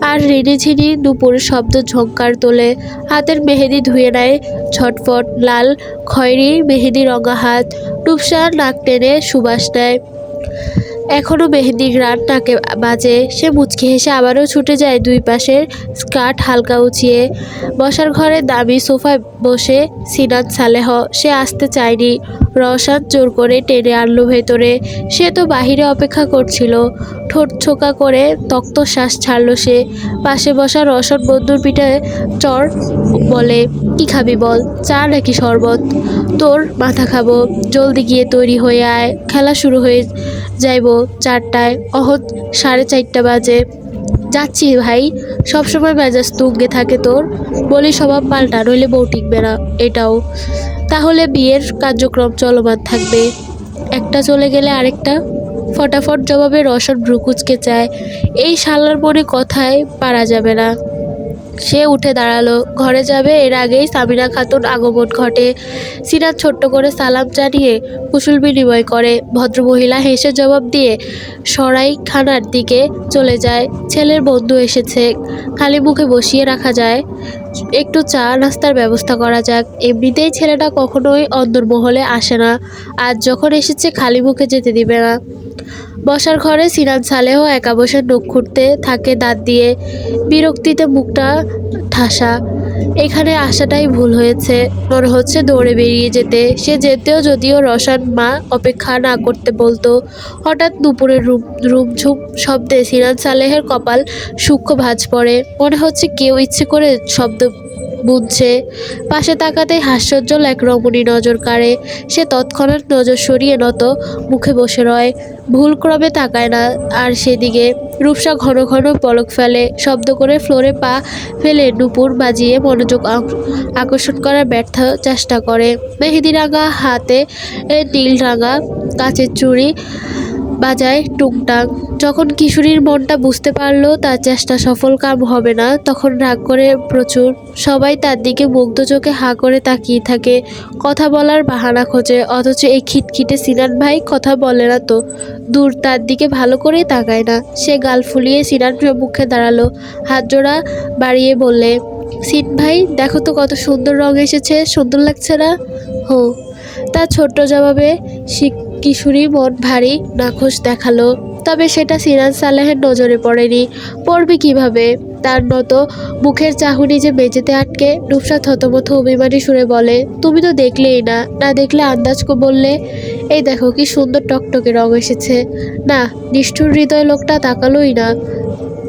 আর রিনিঝিনি দুপুর শব্দ ঝংকার তোলে। হাতের মেহেদি ধুয়ে নেয় ঝটফট। লাল খয়েরি মেহেদি রঙা হাত। রূপসা নাক টেনে সুবাস নেয়। এখনো মেহেদির ঘ্রাণ নাকে বাজে। সে মুচকি হেসে আবারও ছুটে যায় দুই পাশের স্কার্ট হালকা উঁচিয়ে। বসার ঘরে দামি সোফায় বসে সিনাত সালেহ। সে আসতে চায়নি। রওশন জোর করে টেনে আনলো ভেতরে। সে তো বাহিরে অপেক্ষা করছিল। ঠোঁট ছোকা করে তক্ত শ্বাস ছাড়ল সে। পাশে বসা রওশন বন্ধুর পিঠে চর বলে, কি খাবি বল, চা নাকি শরবত? তোর মাথা খাবো। জলদি গিয়ে তৈরি হয়ে আয়, খেলা শুরু হয়ে যাইব 4টায়। অহত 4:30 বাজে। যাচ্ছি ভাই। সবসময় মেজাজ তুঙ্গে থাকে তোর। বলি স্বভাব পাল্টা, নইলে বউ টিকবে না। এটাও তাহলে বিয়ের কার্যক্রম চলমান থাকবে। একটা চলে গেলে আরেকটা। ফটাফট জবাবে রওশন ভ্রু কুঁচকে চায়। এই শালার মনে কথায় পারা যাবে না। সে উঠে দাঁড়ালো, ঘরে যাবে। এর আগেই সাবিনা খাতুন আগমন ঘটে। সিরাত ছোট্ট করে সালাম জানিয়ে কুশল বিনিময় করে। ভদ্রমহিলা হেসে জবাব দিয়ে সরাইখানার দিকে চলে যায়। ছেলের বন্ধু এসেছে, খালি মুখে বসিয়ে রাখা যায়? একটু চা নাস্তার ব্যবস্থা করা যাক। এমনিতেই ছেলেটা কখনোই অন্দরমহলে আসে না। আজ যখন এসেছে খালি মুখে যেতে দিবে না। বসার ঘরে সিনাত সালেহ একা বসে নখ খুঁড়তে থাকে দাঁত দিয়ে। বিরক্তিতে মুখটা ঠাসা। এখানে আসাটাই ভুল হয়েছে। মনে হচ্ছে দৌড়ে বেরিয়ে যেতে। সে যেতেও যদিও রওশন মা অপেক্ষা না করতে বলতো। হঠাৎ দুপুরের রুমঝুম শব্দে সিনাত সালেহের কপাল সূক্ষ্ম ভাঁজ পড়ে। মনে হচ্ছে কেউ ইচ্ছে করে শব্দ বুঝছে। পাশে তাকাতেই হাস্যোজ্জ্বল এক রমণী নজর কাড়ে। সে তৎক্ষণাৎ নজর সরিয়ে নত মুখে বসে রয়। ভুলক্রমে তাকায় না আর সেদিকে। রূপসা ঘন ঘন পলক ফেলে। শব্দ করে ফ্লোরে পা ফেলে নুপুর বাজিয়ে মনোযোগ আকর্ষণ করার ব্যর্থ চেষ্টা করে। মেহেদি রাঙা হাতে নীল রাঙা কাচের চুড়ি বাজায় টুংটাং। যখন কিশোরীর মনটা বুঝতে পারলো তার চেষ্টা সফল কাম হবে না, তখন রাগ করে প্রচুর। সবাই তার দিকে মুগ্ধ চোখে হাঁ করে তাকিয়ে থাকে। কথা বলার বাহানা খোঁজে, অথচ এই খিটখিটে সিনাত ভাই কথা বলে না তো দূর, তার দিকে ভালো করেই তাকায় না। সে গাল ফুলিয়ে সিনাত মুখে দাঁড়ালো, হাত জোড়া বাড়িয়ে বললে, সিন ভাই দেখো তো কত সুন্দর রং এসেছে, সুন্দর লাগছে না? হো। তার ছোট্ট জবাবে কিশোরী মন ভারী নাখোশ দেখালো। তবে সেটা সিনাত সালেহের নজরে পড়েনি। পড়বে কিভাবে? তার নত মুখের চাহনি যে মেঝেতে আটকে। রূপসা থতমত অভিমানী সুরে বলে, তুমি তো দেখলেই না, না দেখলে আন্দাজ বললে? এই দেখো কি সুন্দর টকটকে রং এসেছে। না, নিষ্ঠুর হৃদয় লোকটা তাকালোই না।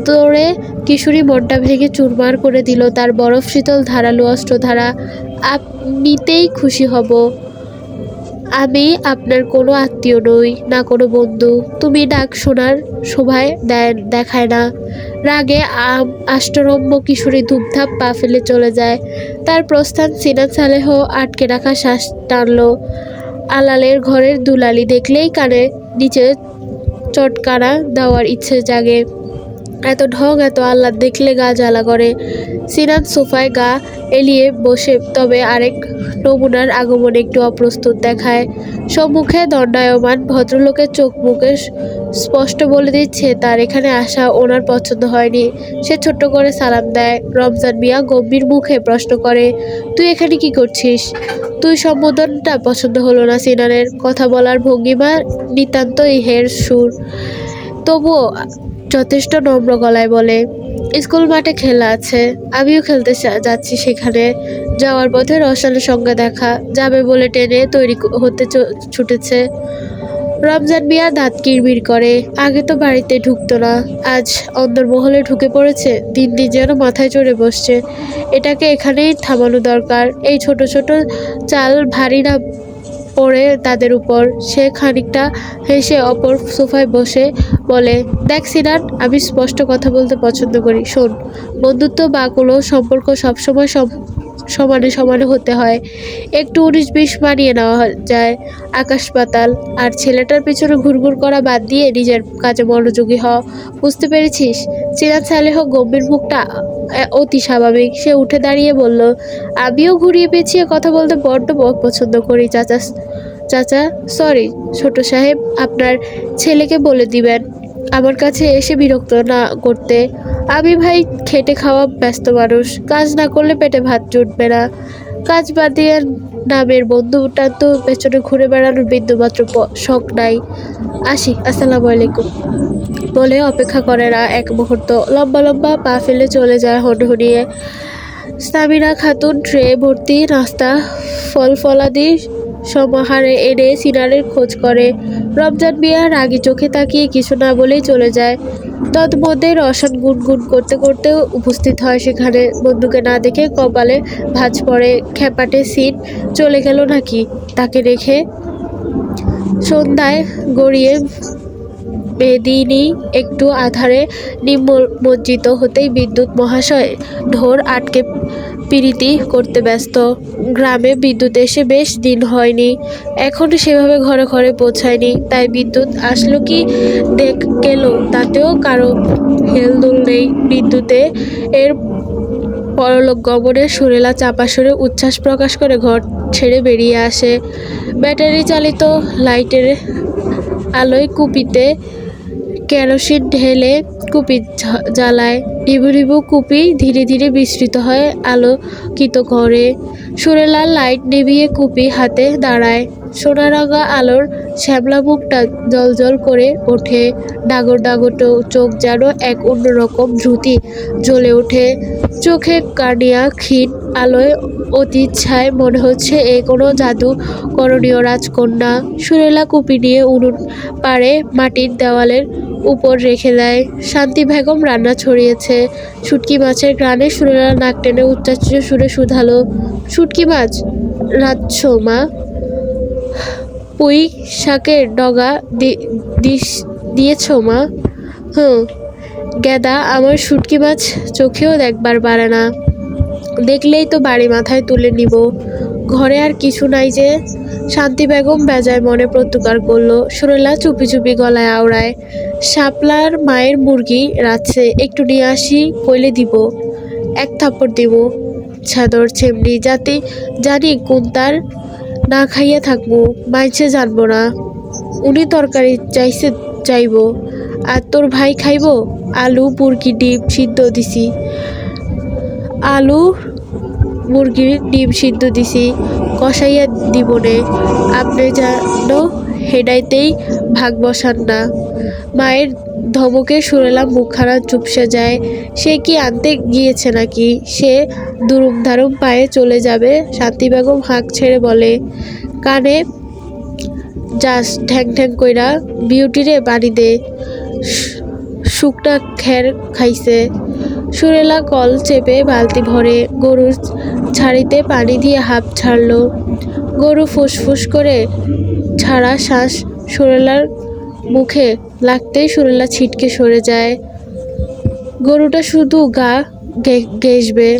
তোরে কিশোরী মনটা ভেঙে চুরমার করে দিল তার বরফ শীতল ধারালো অস্ত্রধারা। আপনিতেই খুশি হব। আমি আপনার কোনো আত্মীয় নই, না কোনো বন্ধু। তুমি ডাক শোনার শোভায় দেখায় না। রাগে আষ্টরম্য কিশোরী ধূপধাপ পা ফেলে চলে যায়। তার প্রস্থান সিনাত সালেহ আটকে রাখা শ্বাস টানল। আলালের ঘরের দুলালি দেখলেই কানে নিচে চটকানা দেওয়ার ইচ্ছে জাগে। এত ঢং এত আহ্লাদ দেখলে গা জ্বালা করে। সিনাত সোফায় গা এলিয়ে বসে, তবে আরেক নমুনার আগমনে একটু অপ্রস্তুত দেখায়। সম্মুখে দণ্ডায়মান ভদ্রলোকের চোখ মুখে স্পষ্ট বলে দিচ্ছে তার এখানে আসা ওনার পছন্দ হয়নি। সে ছোট্ট করে সালাম দেয়। রমজান মিয়া গম্ভীর মুখে প্রশ্ন করে, তুই এখানে কি করছিস? তুই সম্বোধনটা পছন্দ হলো না সিনানের। কথা বলার ভঙ্গিমা নিতান্তই হের সুর, তবুও যথেষ্ট নম্র গলায় বলে, স্কুল মাঠে খেলা আছে, আমিও খেলতে যাচ্ছি সেখানে। যাওয়ার পথে রসানের সঙ্গে দেখা, যাবে বলে টেনে তৈরি হতে ছুটেছে। রমজান মিয়া দাঁত কিরমির করে। আগে তো বাড়িতে ঢুকতো না, আজ অন্দরমহলে ঢুকে পড়েছে। দিন দিন যেন মাথায় চড়ে বসছে। এটাকে এখানেই থামানো দরকার। এই ছোট ছোট চাল ভারী না পড়ে তাদের উপর। সে খানিকটা হেসে অপর সোফায় বসে বলে, দেখ সিনান, আমি স্পষ্ট কথা বলতে পছন্দ করি। শোন, বন্ধুত্ব বা কোনো সম্পর্ক সবসময় সমানে সমানে হতে হয়। একটু 19-20 মানিয়ে নেওয়া যায়, আকাশ পাতাল। আর ছেলেটার পিছনে ঘুরঘুর করা বাদ দিয়ে নিজের কাজে মনোযোগী হ। বুঝতে পেরেছিস? সিনাত সালেহ গম্ভীর মুখটা অতি স্বাভাবিক। সে উঠে দাঁড়িয়ে বলল, আমিও ঘুরিয়ে পেঁচিয়ে কথা বলতে বড্ড পছন্দ করি চাচা। সরি ছোট সাহেব, আপনার ছেলেকে বলে দিবেন আমার কাছে এসে বিরক্ত না করতে। আমি ভাই খেটে খাওয়া ব্যস্ত মানুষ, কাজ না করলে পেটে ভাত জুটবে না। কাজ বাদ দিয়ে নামের বন্ধু টান্ত পেছনে ঘুরে বেড়ানোর বিন্দুমাত্র শখ নাই। আসি, আসসালামু আলাইকুম বলে অপেক্ষা করে না এক মুহূর্ত। লম্বা লম্বা পা ফেলে চলে যায় হনহনিয়ে। সামিরা খাতুন ট্রে ভর্তি নাস্তা ফলাদি সমাহারে এনে সিনারের খোঁজ করে। রমজান মিয়া রাগী চোখে তাকিয়ে কিছু না বলেই চলে যায়। তৎমধ্যে রসান গুনগুন করতে করতে উপস্থিত হয় সেখানে। বন্ধুকে না দেখে কপালে ভাঁজ পড়ে। খ্যাপাটে সিন চলে গেল নাকি তাকে রেখে। সন্ধ্যায় গড়িয়ে বেদিনী একটু আধারে নিমজ্জিত হতেই বিদ্যুৎ মহাশয় ঢোর আটকে পিরিতি করতে ব্যস্ত। গ্রামে বিদ্যুৎ এসে বেশ দিন হয়নি, এখনো সেভাবে ঘরে ঘরে পৌঁছায়নি। তাই বিদ্যুৎ আসলো কি গেল তাতেও কারো হেলদোল নেই। বিদ্যুতে এর পরলোক গমনে সুরেলা চাপা সুরে উচ্ছ্বাস প্রকাশ করে ঘর ছেড়ে বেরিয়ে আসে। ব্যাটারি চালিত লাইটের আলোয় কুপিতে কেরোসিন ঢেলে কুপি জ্বালায়। নিভু নিভু কুপি ধীরে ধীরে বিস্তৃত হয় আলোকিত ঘরে। সুরেলা লাইট নিভিয়ে কুপি হাতে দাঁড়ায়। সোনারঙা আলোর শ্যামলা মুখটা জলজল করে ওঠে। ডাগর ডাগর চোখ যেন এক অন্যরকম দ্রুতি জ্বলে ওঠে। চোখে কানিয়া ক্ষীণ আলোয় অতিচ্ছায় মনে হচ্ছে এ কোনো জাদু করণীয় রাজকন্যা। সুরেলা কুপি নিয়ে উনুন পাড়ে মাটির দেওয়ালের উপর রেখে দেয়। শান্তি বেগম রান্না ছড়িয়েছে। শুটকি মাছের ঘ্রাণে সুরেলা নাক টেনে উচ্চারিত সুরে শুধালো, শুটকি মাছ রাঁধছ মা? পুঁই শাকের ডগা দিয়েছ মা? গেদা আমার শুটকি মাছ চোখেও দেখবার পারে না, দেখলেই তো বাড়ি মাথায় তুলে নিব। ঘরে আর কিছু নাই যে? শান্তি বেগম বেজায় মনে প্রত্যুকার করল। সুরেলা চুপি চুপি গলায় আওড়ায়, শাপলার মায়ের মুরগি রাঁধছে, একটু নিয়ে আসি কইলে দিব। এক থাপ্পড় দিব ছাদর ছেমনি, যাতে জানি কোন তার না খাইয়া থাকবো, মাইছে জানবো না। উনি তরকারি চাইব, আর তোর ভাই খাইব? আলু মুরগি ডিম সিদ্ধ দিছি, আলু মুরগির ডিম সিদ্ধ দিছি, কষাইয়া দিবনে। আপনি যেন হেডাইতেই ভাগ বসান না। মায়ের ধমকে সুরেলা মুখখানা চুপসে যায়। সে কি আনতে গিয়েছে নাকি? সে দুরুম ধারুম পায়ে চলে যাবে। শান্তি বেগম হাঁক ছেড়ে বলে, কানে যাস ঠ্যাং ঠ্যাং কইরা, বিউটিরে পানি দে, শুকনা খের খাইছে। সুরেলা কল চেপে বালতি ভরে গরুর ছাড়িতে পানি দিয়ে হাঁপ ছাড়ল। গরু ফুসফুস করে ছাড়া শ্বাস সুরেলার মুখে লাগতেই সুরেলা ছিটকে সরে যায়। গরুটা শুধু গা ঘেঁষবে,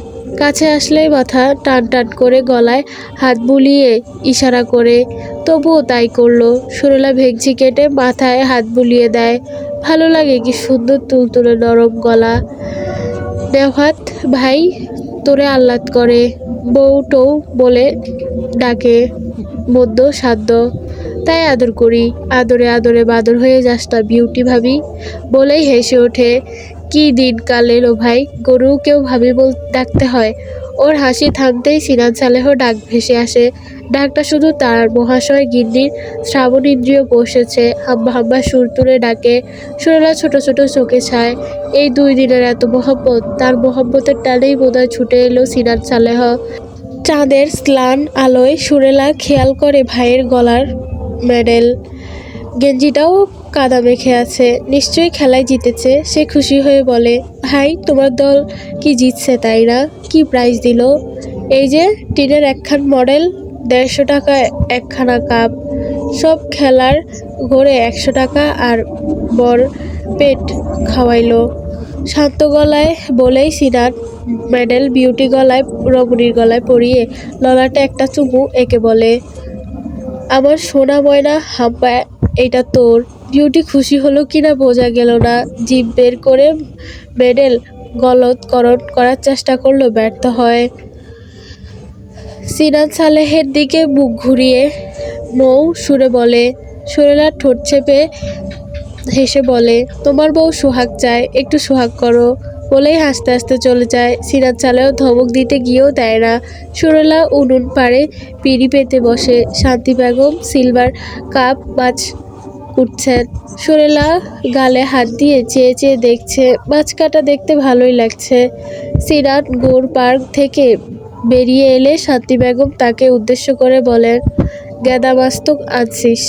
কাছে আসলেই মাথা টান টান করে গলায় হাত বুলিয়ে ইশারা করে। তবুও তাই করলো। সুরেলা ভেংচি কেটে মাথায় হাত বুলিয়ে দেয়। ভালো লাগে কি সুন্দর তুলতুলে নরম গলা। নেওহাত ভাই তোরে আহ্লাদ করে, বউ টৌ বলে ডাকে, মধ্য সাধ্য তাই আদর করি। আদরে আদরে বাদর হয়ে যাস না বিউটি ভাবি বলেই হেসে ওঠে। কি দিনকাল এলো ভাই, গরুকেও ভাবি ডাকতে হয়। ওর হাসি থামতেই সিনাত সালেহ ডাক ভেসে আসে। ডাকটা শুধু তার মহাশয় গিন্নির শ্রাবণ ইন্দ্রিয় বসেছে। হাম্বা হাম্বা সুর তুলে ডাকে। সুরেলা ছোট ছোট চোখে ছায়। এই 2 দিনের এত মোহব্বত, তার মোহব্বতের টানেই বোধহয় ছুটে এলো সিনাত সালেহ। চাঁদের স্লান আলোয় সুরেলা খেয়াল করে ভাইয়ের গলার মেডেল, গেঞ্জিটাও কাদা মেখে আছে, নিশ্চয়ই খেলায় জিতেছে। সে খুশি হয়ে বলে, ভাই তোমার দল কি জিতছে তাই না? কি প্রাইজ দিল? এই যে টিনের একখান মডেল, 150 টাকা একখানা কাপ, সব খেলার ঘরে 100 টাকা আর বর পেট খাওয়াইলো। শান্ত গলায় বলেই সিনাত মেডেল বিউটি গলায় রমণীর গলায় পরিয়ে ললাটে একটা চুমু এঁকে বলে, আমার সোনা ময়না হাম্পা, এইটা তোর। বিউটি খুশি হলো কিনা বোঝা গেল না। জিভ বের করে মেডেল গলৎকরণ করার চেষ্টা করলো, ব্যর্থ হয়। সিনাত সালেহের দিকে মুখ ঘুরিয়ে মৌ সুরে বলে, সুরেলার ঠোঁট চেপে হেসে বলে, তোমার বউ সোহাগ চায়, একটু সোহাগ করো বলেই হাসতে হাসতে চলে যায়। সিনাত সালেহ ধমক দিতে গিয়েও দেয় না। সুরেলা উনুন পাড়ে পিঁড়ি পেতে বসে। শান্তি বেগম সিলভার কাপ মাছ উঠছেন। সুরেলা গালে হাত দিয়ে চেয়ে চেয়ে দেখছে। মাছ কাটা দেখতে ভালোই লাগছে। সিনাত গোর পার্ক থেকে বেরিয়ে এলে শান্তি বেগম তাকে উদ্দেশ্য করে বলেন, গেদা মাছ তো আনছিস?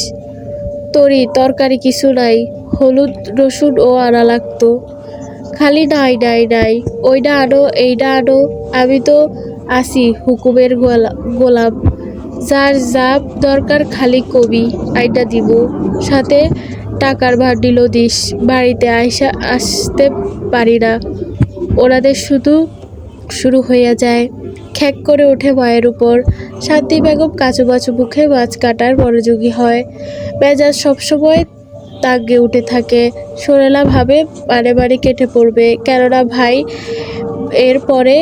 তরকারি কিছু নাই, হলুদ রসুন ও আনা লাগতো। খালি নাই নাই নাই, ওইডা আনো এইডা আনো, আমি তো আসি হুকুমের গোলাম। যার যা দরকার খালি কবি, আইডা দিব। সাথে টাকার ভান্ডিলও দিস। বাড়িতে আসতে পারি না, ওনাদের শুরু হইয়া যায়। খ্যাক করে ওঠে মায়ের উপর। শান্তি বেগম কাচুমাচু মুখে মাছ কাটার মনোযোগী হয়। মেজাজ সবসময় তাগে উঠে থাকে। সুরেলা ভাবে বারে বারে কেটে পড়বে, কেননা ভাই এর পরে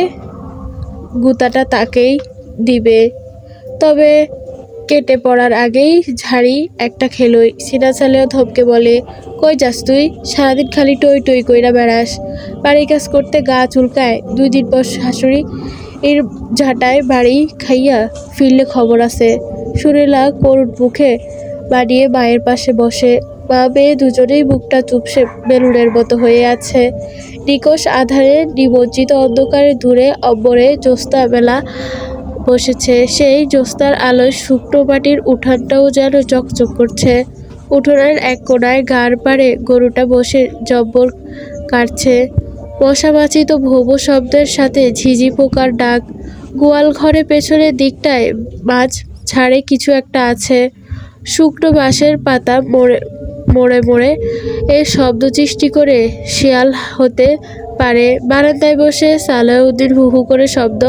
গুতাটা তাকেই দিবে। তবে কেটে পড়ার আগেই ঝাড়ি একটা খেলোই। সিনাত সালেহ ধমকে বলে, কই যাস তুই? সারাদিন খালি টই টই কইরা বেড়াস, বাড়ির কাজ করতে গা চুলকায়। 2 দিন পর শাশুড়ি এর ঝাঁটায় বাড়ি খাইয়া ফিরলে খবর আছে। সুরেলা করুণ মুখে বানিয়ে মায়ের পাশে বসে। মা মেয়ে দুজনেই মুখটা চুপসে বেলুনের মতো হয়ে আছে। নিকষ আধারে নিমজ্জিত অন্ধকারে দূরে অম্বরে জ্যোৎস্না মেলা বসেছে। সেই জ্যোৎস্নার আলোয় শুকনো মাটির উঠানটাও যেন চকচক করছে। উঠোনের এক কোণায় গাড় পাড়ে গরুটা বসে জব্বর কাটছে। মশামাছি তো ভোবো শব্দের সাথে ঝিঝি পোকার ডাক। গোয়াল ঘরে পেছনের দিকটায় মাঝ ছাড়ে কিছু একটা আছে। শুকনো বাঁশের পাতা মোড়ে মোড়ে এর শব্দ সৃষ্টি করে শিয়াল হতে পারে। বারান্দায় বসে সালাহউদ্দিন হু হু করে শব্দ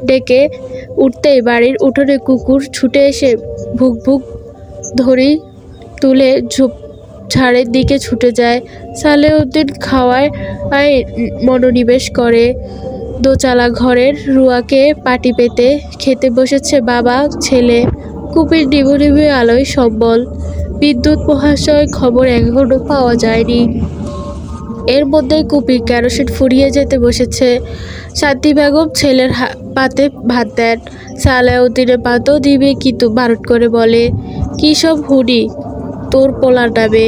ডেকে উঠতেই বাড়ির উঠোনে কুকুর ছুটে এসে ভুক ভুক ধরি তুলে ঝাড়ের দিকে ছুটে যায়। সালেহউদ্দিন খাওয়ায় মনোনিবেশ করে। দোচালা ঘরের রুয়াকে পাটি পেতে খেতে বসেছে বাবা ছেলে। কুপির নিভু নিভু আলোয় সম্বল। বিদ্যুৎ মহাশয় খবর এখনো পাওয়া যায়নি। এর মধ্যেই কুপি কেরোসিন ফুরিয়ে যেতে বসেছে। শান্তি বেগম ছেলের পাতে ভাত দেন। সালাহউদ্দিনের পাতও দিবে কিন্তু বারণ করে বলে, কী সব হুডি তোর পোলার নামে,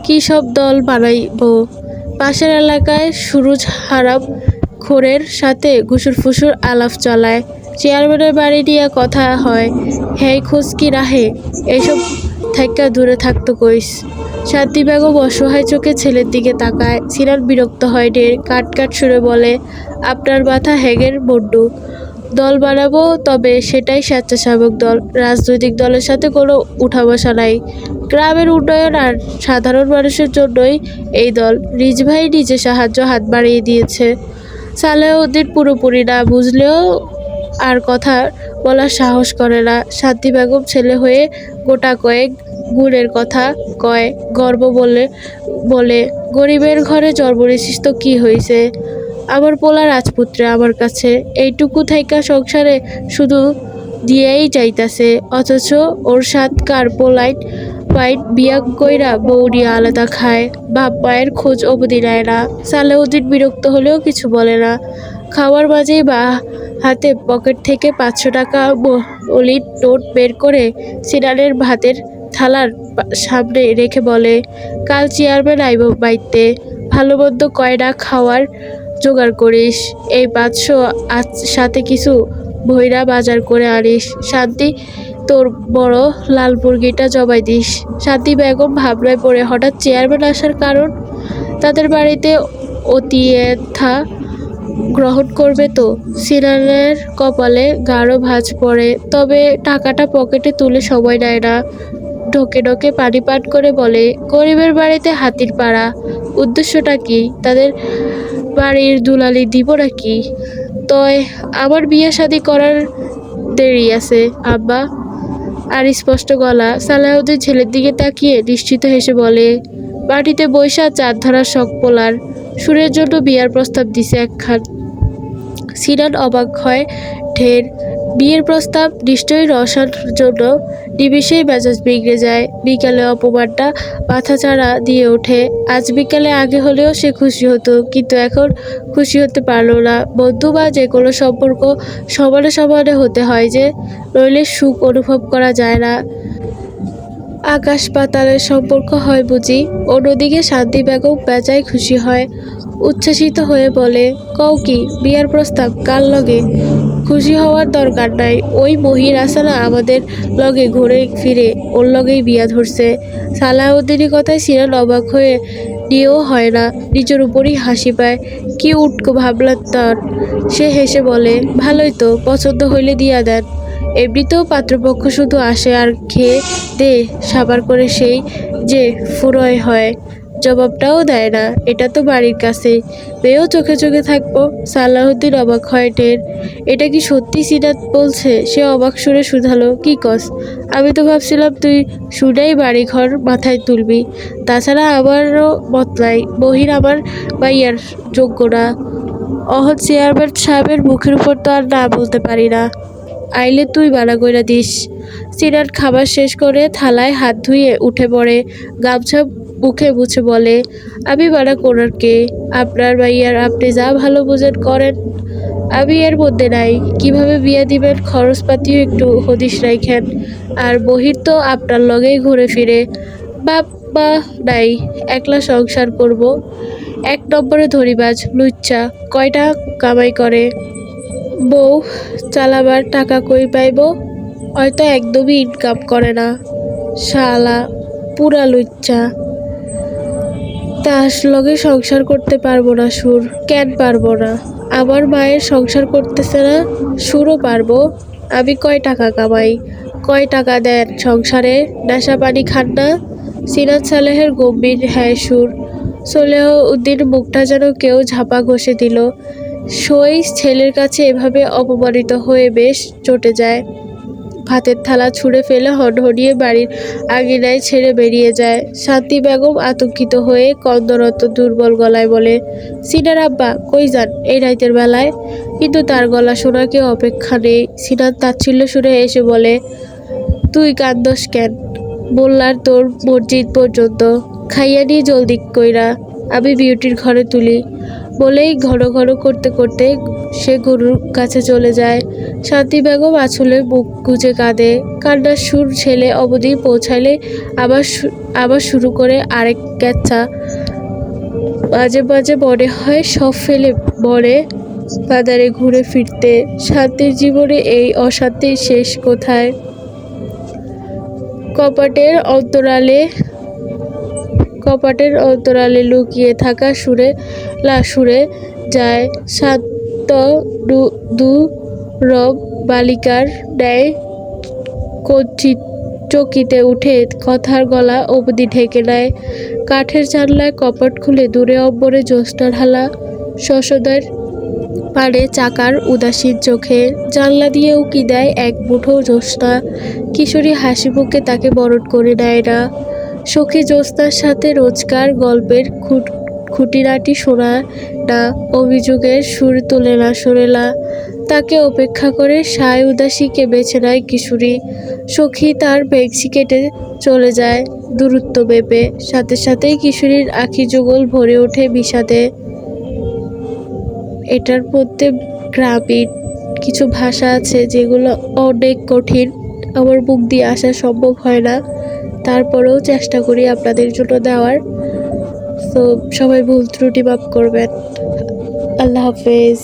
কী সব দল বানাইব। পাশের এলাকায় সুরুজ হারাম খোরের সাথে ঘুষুর ফুসুর আলাপ চলায়। চেয়ারম্যানের বাড়ি নিয়ে কথা হয়। হেই খোঁজ কি রাহে, এইসব থাইক্কা দূরে থাকতো কইস। শান্তি বেগম অসহায় চোখে ছেলের দিকে তাকায়। সিনাত বিরক্ত হয় ঢের, কাট কাট সুরে বলে, আপনার মাথা হ্যাগের বড্ডু। দল বানাবো, তবে সেটাই স্বেচ্ছাসেবক দল। রাজনৈতিক দলের সাথে কোনো উঠা বসা নাই। গ্রামের উন্নয়ন আর সাধারণ মানুষের জন্যই এই দল। রিজভাই নিজে সাহায্য হাত বাড়িয়ে দিয়েছে। সালাহউদ্দিন পুরোপুরি না বুঝলেও আর কথা বলার সাহস করে না। শান্তি বেগম ছেলে হয়ে গোটা কয়েক গুণের কথা কয়, বলে, গরিবের ঘরে জন্ম নিছিস তো কি হইছে? আমার পোলা রাজপুত্রে আমার কাছে এইটুকু থাইকা সংসারে শুধু দিয়েই যাইতাছে, অথচ ওর সাতকার পোলাইট পাইট বিয়া কইরা বউরিয়া আলাদা খায়, বাপ মায়ের খোঁজ অবধি নেয় না। সালেউদ্দিন বিরক্ত হলেও কিছু বলে না। খাওয়ার মাঝেই বা হাতে পকেট থেকে 500 টাকা মলিন নোট বের করে সিনানের ভাতের থালার সামনে রেখে বলে, কাল চেয়ারম্যান আইব বাইতে, ভালো মন্দ কয়টা খাওয়ার জোগাড় করিস। এই 500 সাথে কিছু ভৈরা বাজার করে আনিস। শান্তি তোর বড় লাল মুরগিটা জবাই দিস। শান্তি বেগম ভাবনায় পড়ে হঠাৎ চেয়ারম্যান আসার কারণ। তাদের বাড়িতে অতিথা গ্রহণ করবে তো। সিনানের কপালে গাঢ় ভাঁজ পড়ে, তবে টাকাটা পকেটে তুলে সময় নেয় না। ঢোকে ঢোকে পানি পান করে বলে, গরিবের বাড়িতে হাতির পাড়া, উদ্দেশ্যটা কি? তাদের বাড়ির দুলালি দিব নাকি? তয় আমার বিয়ে শাদি করার দেরি আছে আব্বা। আর স্পষ্ট গলা। সালাউদ্দিন ছেলের দিকে তাকিয়ে নিশ্চিত হেসে বলে, মাটিতে বৈশা চাঁদ ধরার শখ পোলার, সুরের জন্য বিয়ার প্রস্তাব দিছে একখান। সিনান অবাক হয় ঢের। বিয়ের প্রস্তাব নিশ্চয়ই রসার জন্য। নিমিষেই মেজাজ বিগড়ে যায়। বিকালে অপমানটা মাথাচাড়া দিয়ে ওঠে। আজ বিকালে আগে হলেও সে খুশি হতো, কিন্তু এখন খুশি হতে পারল না। বন্ধু বা যে কোনো সম্পর্ক সমানে সমানে হতে হয় যে, নইলে সুখ অনুভব করা যায় না। আকাশ পাতালের সম্পর্ক হয় বুঝি। অন্যদিকে শান্তি বেগম বেজায় খুশি হয়, উচ্ছ্বাসিত হয়ে বলে, কও কি বিয়ার প্রস্তাব? কার লগে? খুশি হওয়ার দরকার নাই। ওই মহির আছে না আমাদের লগে ঘুরে ফিরে, ওর লগেই বিয়া ধরছে। সালাউদ্দিনের কথায় সিনান অবাক হয়ে নিয়েও হয় না, নিজের উপরই হাসি পায়। কি উটকো ভাবলা তার। সে হেসে বলে, ভালোই তো, পছন্দ হইলে দিয়া দেন। এমনিতেও পাত্রপক্ষ শুধু আসে আর খেয়ে দে সাবার করে সেই যে ফুরয় হয়, জবাবটাও দেয় না। এটা তো বাড়ির কাছে, মেয়েও চোখে চোখে থাকবো। সালাউদ্দিন অবাক হয় ঢের। এটা কি সত্যি সিনাত বলছে? সে অবাক সুরে শুধালো, কি কস? আমি তো ভাবছিলাম তুই শুনেই বাড়িঘর মাথায় তুলবি। তাছাড়া আমারও মত নাই, বহির আমার বাইয়ার যোগ্য না। অহৎ চেয়ারম্যান সাহেবের মুখের উপর তো আর না বলতে পারি না। আইলে তুই বাড়া কইরা দিস। সিনাত খাবার শেষ করে থালায় হাত ধুয়ে উঠে পড়ে, গামছা মুখে মুছে বলে, আমি বাড়া করার কে? আপনার ভাইয়ার, আপনি যা ভালো বোঝেন করেন। আমি এর মধ্যে নাই। কিভাবে বিয়া দিবেন খরচপাতিও একটু হদিশ রাইখেন। আর বহির তো আপনার লগেই ঘুরে ফিরে, বাপ মা নাই, একলা সংসার করব। 1 নম্বরে ধরিবাজ লুচ্চা, কয়টা কামাই করে? বউ চালাবার টাকা কই পাইব? হয়তো একদমই ইনকাম করে না। শালা পুরা লুচ্চা। তার লগে সংসার করতে পারবো না সুর? কেন পারবো না? আমার মায়ের সংসার করতেছে না, সুরও পারবো? আমি কয় টাকা কামাই? কয় টাকা দেন সংসারে? নেশা পানি খান না? সিনাত সালেহের গম্ভীর হ্যাঁ সুর। সলেহউদ্দিন মুখটা যেন কেউ ঝাপা ঘষে দিল। সই ছেলের কাছে এভাবে অপমানিত হয়ে বেশ চটে যায়। ভাতের থালা ছুঁড়ে ফেলে হনহনিয়ে বাড়ির আঙিনায় ছেড়ে বেরিয়ে যায়। শান্তি বেগম আতঙ্কিত হয়ে কন্দরত দুর্বল গলায় বলে, সিনার আব্বা কই যান এই রাইতের বেলায়? কিন্তু তার গলা শোনার কেউ অপেক্ষা নেই। সিনার তাচ্ছিল্য সুরে এসে বলে, তুই কান্দস কেন? বললার তোর মসজিদ পর্যন্ত। খাইয়া নিয়ে জলদি কইরা আমি বিউটির ঘরে তুলি। বলেই ঘন ঘন করতে করতে সে গরুর কাছে চলে যায়। শান্তি বেগম আঁচলে মুখ গুজে কাঁদে। কান্নার সুর ছেলে অবধি পৌঁছাইলে আবার শুরু করে আরেক ক্যাচ্চা। মাঝে মাঝে মনে হয় সব ফেলে মরে বাজারে ঘুরে ফিরতে। শান্তির জীবনে এই অশান্তির শেষ কোথায়? কপাটের অন্তরালে লুকিয়ে থাকা সুরে যায় শান্ত দুরব বালিকার ন্যায় চকিতে উঠে কথার গলা অবধি ঢেকে নেয়। কাঠের জানলায় কপাট খুলে দূরে অম্বরে জ্যোৎস্নার হালা শশধর পাড়ে চাকার উদাসীন চোখে। জানলা দিয়ে উকি দেয় এক মুঠো জ্যোৎস্না। কিশোরী হাসি মুখে তাকে বরণ করে নেয় না। সখী জ্যোৎস্নার সাথে রোজকার গল্পের খুঁটিনাটি শোনা না, অভিযোগের সুর তোলে না সুরেলা। তাকে উপেক্ষা করে সায় উদাসীকে বেছে নেয় কিশোরী। সখী তার ভেংসি কেটে চলে যায় দূরত্ব মেপে। সাথে সাথেই কিশোরীর আখি যুগল ভরে ওঠে বিষাদে। এটার মধ্যে গ্রামীণ কিছু ভাষা আছে যেগুলো অনেক কঠিন, আমার মুখ দিয়ে আসা সম্ভব হয় না, তারপরেও চেষ্টা করি আপনাদের জন্য দেওয়ার। তো সবাই ভুল ত্রুটি মাফ করবেন। আল্লাহ হাফেজ।